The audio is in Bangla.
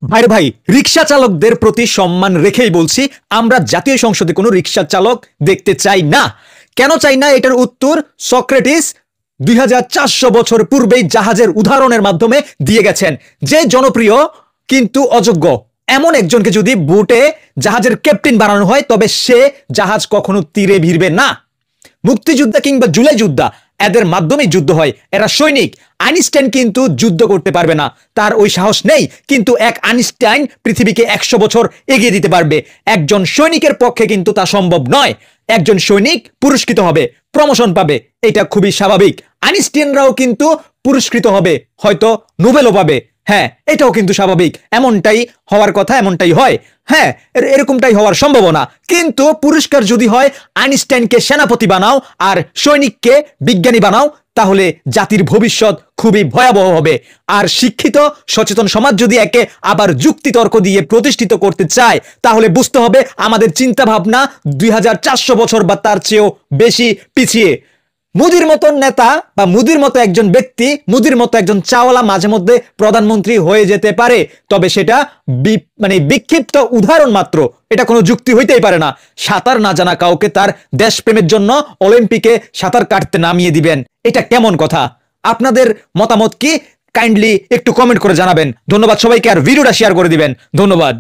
ভাইরে ভাই, রিক্সা চালকদের প্রতি সম্মান রেখেই বলছি, আমরা জাতীয় সংসদে কোনো রিক্সা চালক দেখতে চাই না। কেন চাই না এটার উত্তর সক্রেটিস 2400 বছর পূর্বেই জাহাজের উদাহরণের মাধ্যমে দিয়ে গেছেন। যে জনপ্রিয় কিন্তু অযোগ্য এমন একজনকে যদি বুটে জাহাজের ক্যাপ্টেন বানানো হয়, তবে সে জাহাজ কখনো তীরে ভিড়বে না। মুক্তিযোদ্ধা কিংবা জুলাই যোদ্ধা, এদের মাধ্যমে যুদ্ধ হয়, এরা সৈনিক। আইনস্টাইন কিন্তু যুদ্ধ করতে পারবে না, তার ওই সাহস নেই। কিন্তু এক আইনস্টাইন পৃথিবীকে 100 বছর এগিয়ে দিতে পারবে। একজন সৈনিকের পক্ষে কিন্তু তা সম্ভব নয়। একজন সৈনিক পুরস্কৃত হবে, প্রমোশন পাবে, এটা খুবই স্বাভাবিক। আইনস্টাইনরাও কিন্তু পুরস্কৃত হবে, হয়তো নোবেলও পাবে। হ্যাঁ, এটাও কিন্তু স্বাভাবিক, এমনটাই হওয়ার কথা, এমনটাই হয়। হ্যাঁ, এরকমটাই হওয়ার সম্ভাবনা। কিন্তু পুরস্কার যদি হয় আইনস্টাইনকে সেনাপতি বানাও আর সৈনিককে বিজ্ঞানী বানাও, তাহলে জাতির ভবিষ্যৎ খুবই ভয়াবহ হবে। আর শিক্ষিত সচেতন সমাজ যদি একে আবার যুক্তিতর্ক দিয়ে প্রতিষ্ঠিত করতে চায়, তাহলে বুঝতে হবে আমাদের চিন্তা ভাবনা 2400 বছর বা তার চেয়েও বেশি পিছিয়ে। মুদির মতন নেতা বা মুদির মতো একজন ব্যক্তি, মুদির মতো একজন চাওয়ালা মাঝে মধ্যে প্রধানমন্ত্রী হয়ে যেতে পারে, তবে সেটা বিক্ষিপ্ত উদাহরণ মাত্র। এটা কোনো যুক্তি হইতেই পারে না। সাঁতার না জানা কাউকে তার দেশপ্রেমের জন্য অলিম্পিকে সাঁতার কাটতে নামিয়ে দিবেন, এটা কেমন কথা? আপনাদের মতামত কি? কাইন্ডলি একটু কমেন্ট করে জানাবেন। ধন্যবাদ সবাইকে, আর ভিডিওটা শেয়ার করে দিবেন। ধন্যবাদ।